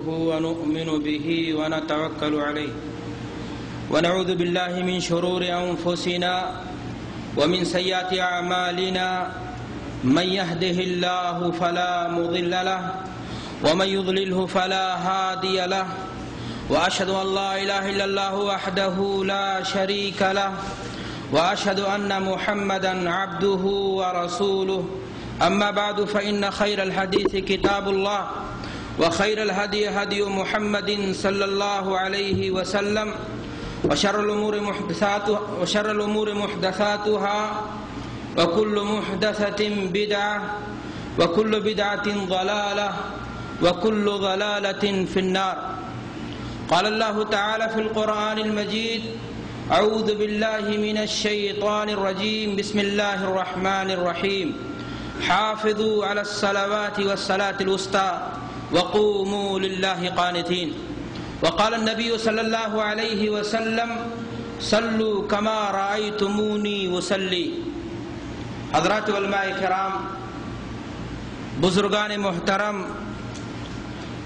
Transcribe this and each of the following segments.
ونؤمن به ونتوكل عليه ونعوذ بالله من شرور أنفسنا ومن سيئات أعمالنا من يهده الله فلا مضل له ومن يضلله فلا هادي له وأشهد أن لا إله إلا الله وحده لا شريك له وأشهد أن محمدا عبده ورسوله أما بعد فإن خير الحديث كتاب الله وخير الهدي هدي محمد صلى الله عليه وسلم وشر الأمور محدثاتها وكل محدثة بدعة وكل بدعة ضلالة وكل ضلالة في النار. قال الله تعالى في القرآن المجيد: أعوذ بالله من الشيطان الرجيم بسم الله الرحمن الرحيم حافظوا على الصلوات والصلاة الوسطى وقوموا لله قانتين. وقال النبي صلی اللہ علیہ وسلم: صلوا كما رأيتموني أصلي. حضرات علماء کرام، بزرگان محترم،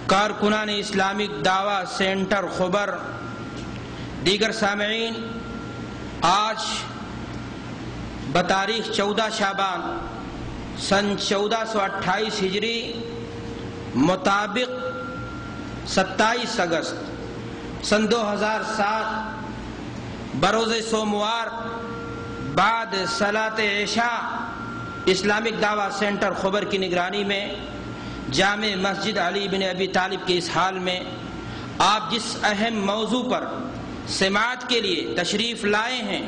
کارکنان اسلامک دعوی سینٹر خبر، دیگر سامعین، آج بتاریخ 14 شعبان سن 1428 ہجری مطابق 27 اگست سن 2007 بروز سوموار بعد صلاۃ عشاء اسلامک دعوی سینٹر خبر کی نگرانی میں جامع مسجد علی بن ابی طالب کے اس حال میں آپ جس اہم موضوع پر سماعت کے لیے تشریف لائے ہیں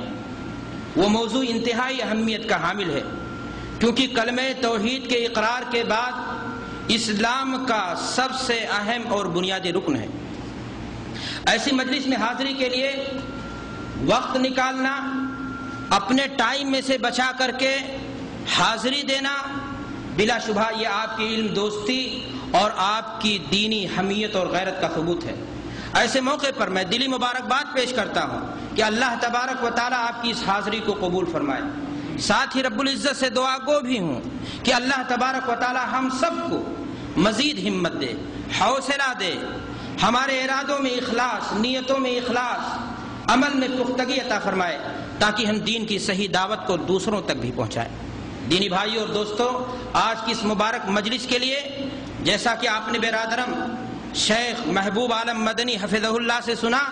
وہ موضوع انتہائی اہمیت کا حامل ہے، کیونکہ کلمہ توحید کے اقرار کے بعد اسلام کا سب سے اہم اور بنیادی رکن ہے۔ ایسی مجلس میں حاضری کے لیے وقت نکالنا، اپنے ٹائم میں سے بچا کر کے حاضری دینا، بلا شبہ یہ آپ کی علم دوستی اور آپ کی دینی حمیت اور غیرت کا ثبوت ہے۔ ایسے موقع پر میں دلی مبارکباد پیش کرتا ہوں کہ اللہ تبارک و تعالی آپ کی اس حاضری کو قبول فرمائے۔ ساتھ ہی رب العزت سے دعا گو بھی ہوں کہ اللہ تبارک و تعالی ہم سب کو مزید ہمت دے، حوصلہ دے، ہمارے ارادوں میں اخلاص، نیتوں میں اخلاص، عمل میں پختگی عطا فرمائے، تاکہ ہم دین کی صحیح دعوت کو دوسروں تک بھی پہنچائیں۔ دینی بھائیوں اور دوستوں، آج کی اس مبارک مجلس کے لیے جیسا کہ آپ نے برادرم شیخ محبوب عالم مدنی حفظہ اللہ سے سنا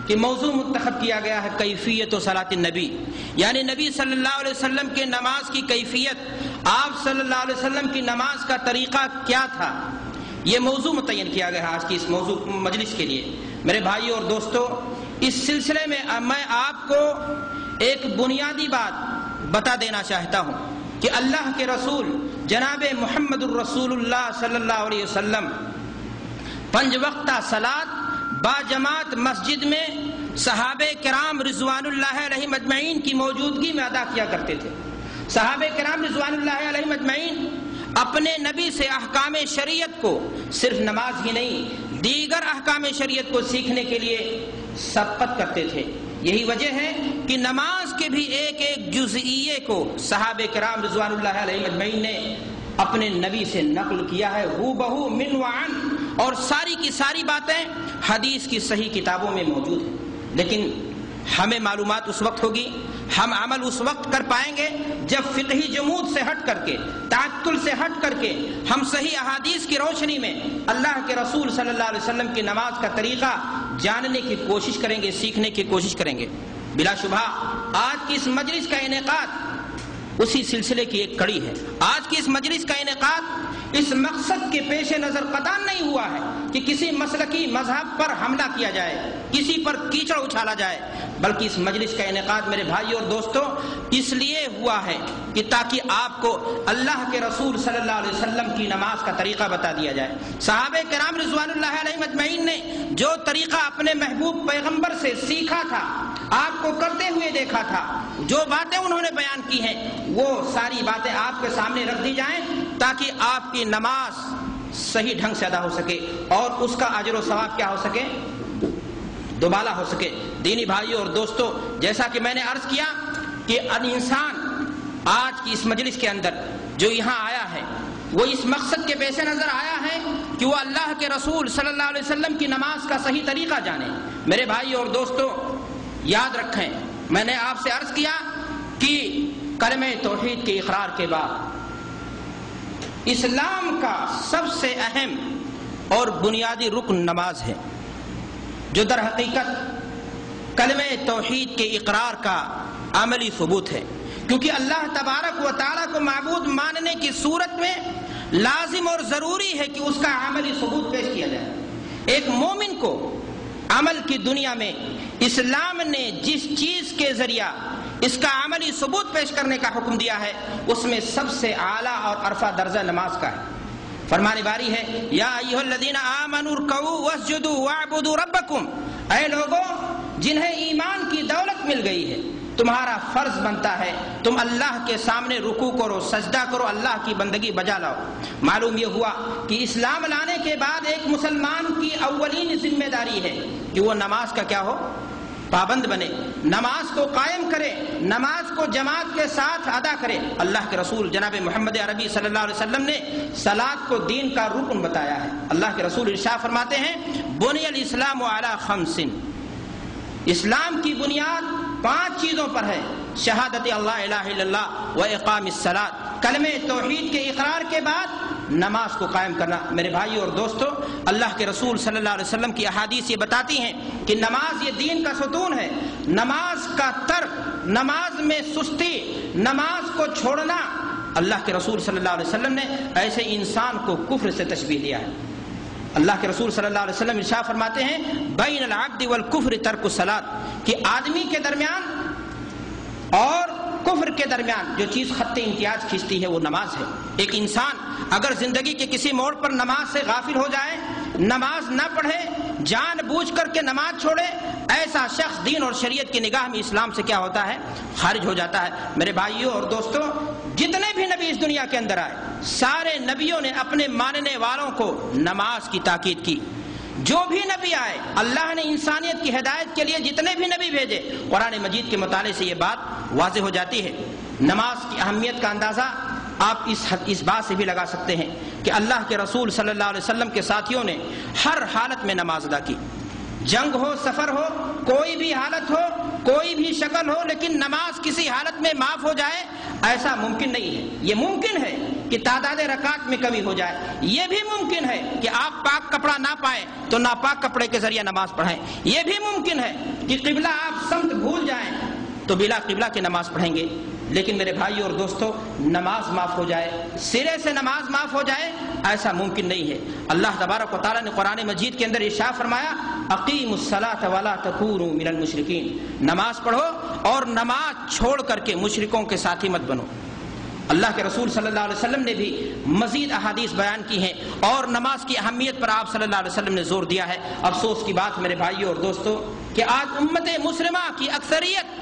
کہ موضوع منتخب کیا گیا ہے کیفیت و صلاۃ النبی، یعنی نبی صلی اللہ علیہ وسلم کے نماز کی کیفیت، آپ صلی اللہ علیہ وسلم کی نماز کا طریقہ کیا تھا، یہ موضوع متعین کیا گیا ہے آج کی اس موضوع مجلس کے لیے۔ میرے بھائیوں اور دوستوں، اس سلسلے میں میں آپ کو ایک بنیادی بات بتا دینا چاہتا ہوں کہ اللہ کے رسول جناب محمد الرسول اللہ صلی اللہ علیہ وسلم 5 وقتہ صلاۃ با جماعت مسجد میں صحابہ کرام رضوان اللہ علیہم اجمعین کی موجودگی میں ادا کیا کرتے تھے۔ صحابہ کرام رضوان اللہ علیہم اجمعین اپنے نبی سے احکام شریعت کو صرف نماز ہی نہیں، دیگر احکام شریعت کو سیکھنے کے لیے سبقت کرتے تھے۔ یہی وجہ ہے کہ نماز کے بھی ایک ایک جزئیے کو صحابہ کرام رضوان اللہ علیہم اجمعین نے اپنے نبی سے نقل کیا ہے، ہو بہو من وعن، اور ساری کی ساری باتیں حدیث کی صحیح کتابوں میں موجود ہیں۔ لیکن ہمیں معلومات اس وقت ہوگی، ہم عمل اس وقت کر پائیں گے جب فقہی جمود سے ہٹ کر کے، تعطل سے ہٹ کر کے ہم صحیح احادیث کی روشنی میں اللہ کے رسول صلی اللہ علیہ وسلم کی نماز کا طریقہ جاننے کی کوشش کریں گے، سیکھنے کی کوشش کریں گے۔ بلا شبہ آج کی اس مجلس کا انعقاد اسی سلسلے کی ایک کڑی ہے۔ آج کی اس مجلس کا انعقاد اس مقصد کے پیش نظر قطعاً نہیں ہوا ہے کہ کسی مسلکی مذہب پر حملہ کیا جائے، کسی پر کیچڑ اچھالا جائے، بلکہ اس مجلس کا انعقاد میرے بھائیوں اور دوستوں اس لیے ہوا ہے کہ تاکہ آپ کو اللہ کے رسول صلی اللہ علیہ وسلم کی نماز کا طریقہ بتا دیا جائے۔ صحابہ کرام رضوان اللہ علیہم اجمعین نے جو طریقہ اپنے محبوب پیغمبر سے سیکھا تھا، آپ کو کرتے ہوئے دیکھا تھا، جو باتیں انہوں نے بیان کی ہیں وہ ساری باتیں آپ کے سامنے رکھ دی جائیں تاکہ آپ کی نماز صحیح ڈھنگ سے ادا ہو سکے اور اس کا اجر و ثواب کیا ہو سکے، دوبالا ہو سکے۔ دینی بھائیوں اور دوستوں، جیسا کہ میں نے عرض کیا کہ انسان آج کی اس مجلس کے اندر جو یہاں آیا ہے وہ اس مقصد کے پیش نظر آیا ہے کہ وہ اللہ کے رسول صلی اللہ علیہ وسلم کی نماز کا صحیح طریقہ جانے۔ میرے بھائی اور دوستو، یاد رکھیں، میں نے آپ سے عرض کیا کہ کلمہ توحید کے اقرار کے بعد اسلام کا سب سے اہم اور بنیادی رکن نماز ہے، جو در حقیقت کلمہ توحید کے اقرار کا عملی ثبوت ہے، کیونکہ اللہ تبارک و تعالیٰ کو معبود ماننے کی صورت میں لازم اور ضروری ہے کہ اس کا عملی ثبوت پیش کیا جائے۔ ایک مومن کو عمل کی دنیا میں اسلام نے جس چیز کے ذریعہ اس کا عملی ثبوت پیش کرنے کا حکم دیا ہے، اس میں سب سے اعلیٰ اور عرفہ درجہ نماز کا ہے۔ فرمانے باری ہے، یا ایھا الذین آمنوا ارکعوا واسجدوا واعبدوا ربکم، اے لوگوں جنہیں ایمان کی دولت مل گئی ہے، تمہارا فرض بنتا ہے تم اللہ کے سامنے رکوع کرو، سجدہ کرو، اللہ کی بندگی بجا لاؤ۔ معلوم یہ ہوا کہ اسلام لانے کے بعد ایک مسلمان کی اولین ذمہ داری ہے کہ وہ نماز کا کیا ہو، پابند بنے، نماز کو قائم کرے، نماز کو جماعت کے ساتھ ادا کرے۔ اللہ کے رسول جناب محمد عربی صلی اللہ علیہ وسلم نے صلاۃ کو دین کا رکن بتایا ہے۔ اللہ کے رسول ارشاد فرماتے ہیں، بنی الاسلام علی خمس، اسلام کی بنیاد 5 چیزوں پر ہے، شہادت اللہ الہ الا اللہ و اقام الصلاۃ، کلمہ توحید کے اقرار کے بعد نماز کو قائم کرنا۔ میرے بھائی اور دوستو، اللہ کے رسول صلی اللہ علیہ وسلم کی احادیث یہ بتاتی ہیں کہ نماز یہ دین کا ستون ہے۔ نماز کا ترک، نماز میں سستی، نماز کو چھوڑنا، اللہ کے رسول صلی اللہ علیہ وسلم نے ایسے انسان کو کفر سے تشبیہ دیا ہے۔ اللہ کے رسول صلی اللہ علیہ وسلم ارشاد فرماتے ہیں، بین العبد والکفر ترک الصلاۃ، کہ آدمی کے درمیان اور کفر کے درمیان جو چیز خط امتیاز کھینچتی ہے وہ نماز ہے۔ ایک انسان اگر زندگی کے کسی موڑ پر نماز سے غافل ہو جائے، نماز نہ پڑھے، جان بوجھ کر کے نماز چھوڑے، ایسا شخص دین اور شریعت کی نگاہ میں اسلام سے کیا ہوتا ہے، خارج ہو جاتا ہے۔ میرے بھائیوں اور دوستوں، جتنے بھی نبی اس دنیا کے اندر آئے، سارے نبیوں نے اپنے ماننے والوں کو نماز کی تاکید کی۔ جو بھی نبی آئے، اللہ نے انسانیت کی ہدایت کے لیے جتنے بھی نبی بھیجے، قرآن مجید کے مطالعے سے یہ بات واضح ہو جاتی ہے۔ نماز کی اہمیت کا اندازہ آپ اس بات سے بھی لگا سکتے ہیں کہ اللہ کے رسول صلی اللہ علیہ وسلم کے ساتھیوں نے ہر حالت میں نماز ادا کی، جنگ ہو، سفر ہو، کوئی بھی حالت ہو، کوئی بھی شکل ہو، لیکن نماز کسی حالت میں معاف ہو جائے ایسا ممکن نہیں ہے۔ یہ ممکن ہے کہ تعداد رکعات میں کمی ہو جائے، یہ بھی ممکن ہے کہ آپ پاک کپڑا نہ پائیں تو ناپاک کپڑے کے ذریعے نماز پڑھیں، یہ بھی ممکن ہے کہ قبلہ آپ سمت بھول جائیں تو بلا قبلہ کی نماز پڑھیں گے۔ لیکن میرے بھائی اور دوستو، نماز معاف ہو جائے، سرے سے نماز معاف ہو جائے، ایسا ممکن نہیں ہے۔ اللہ تبارک و تعالیٰ نے قرآن مجید کے اندر ارشاد فرمایا، اقیموا الصلاۃ ولا تکونوا من المشرکین، نماز پڑھو اور نماز چھوڑ کر کے مشرکوں کے ساتھی مت بنو۔ اللہ کے رسول صلی اللہ علیہ وسلم نے بھی مزید احادیث بیان کی ہیں اور نماز کی اہمیت پر آپ صلی اللہ علیہ وسلم نے زور دیا ہے۔ افسوس کی بات میرے بھائیوں اور دوستو کہ آج امت مسلمہ کی اکثریت،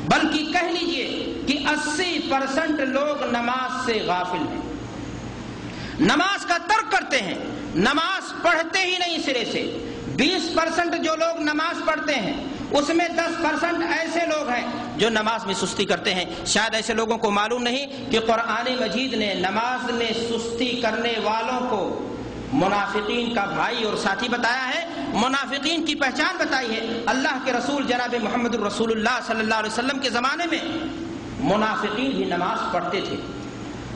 بلکہ کہہ لیجئے کہ 80% لوگ نماز سے غافل ہیں، نماز کا ترک کرتے ہیں، نماز پڑھتے ہی نہیں سرے سے۔ 20% جو لوگ نماز پڑھتے ہیں، اس میں 10% ایسے لوگ ہیں جو نماز میں سستی کرتے ہیں۔ شاید ایسے لوگوں کو معلوم نہیں کہ قرآن مجید نے نماز میں سستی کرنے والوں کو منافقین کا بھائی اور ساتھی بتایا ہے، منافقین کی پہچان بتائی ہے۔ اللہ کے رسول جناب محمد الرسول اللہ صلی اللہ علیہ وسلم کے زمانے میں منافقین بھی نماز پڑھتے تھے،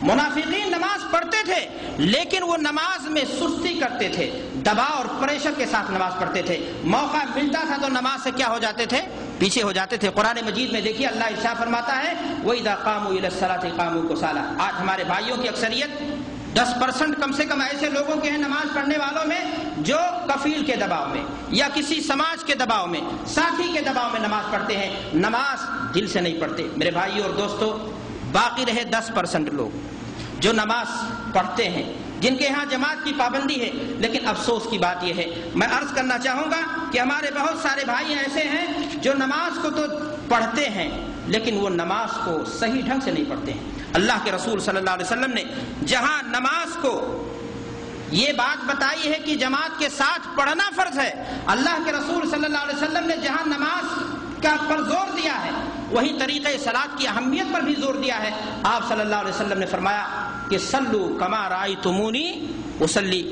منافقین نماز پڑھتے تھے، لیکن وہ نماز میں سستی کرتے تھے، دباؤ اور پریشر کے ساتھ نماز پڑھتے تھے۔ موقع ملتا تھا تو نماز سے کیا ہو جاتے تھے، پیچھے ہو جاتے تھے۔ قرآن مجید میں دیکھیے اللہ ارشاد فرماتا ہے، وَإِذَا قَامُوا إِلَى الصَّلَاةِ قَامُوا كُسَالَىٰ۔ آج ہمارے بھائیوں کی اکثریت 10% کم سے کم ایسے لوگوں کے ہیں نماز پڑھنے والوں میں جو کفیل کے دباؤ میں یا کسی سماج کے دباؤ میں، ساتھی کے دباؤ میں نماز پڑھتے ہیں، نماز دل سے نہیں پڑھتے۔ میرے بھائیوں اور دوستو، باقی رہے 10% لوگ جو نماز پڑھتے ہیں، جن کے ہاں جماعت کی پابندی ہے، لیکن افسوس کی بات یہ ہے، میں عرض کرنا چاہوں گا کہ ہمارے بہت سارے بھائی ایسے ہیں جو نماز کو تو پڑھتے ہیں لیکن وہ نماز کو صحیح ڈھنگ سے نہیں پڑھتے ہیں۔ اللہ کے رسول صلی اللہ علیہ وسلم نے جہاں نماز کو یہ بات بتائی ہے کہ جماعت کے ساتھ پڑھنا فرض ہے، اللہ کے رسول صلی اللہ علیہ وسلم نے جہاں نماز کا پر زور دیا ہے، وہی طریقہ صلاۃ کی اہمیت پر بھی زور دیا ہے۔ آپ صلی اللہ علیہ وسلم نے فرمایا، کہ سلو کما رأیتمونی اصلی.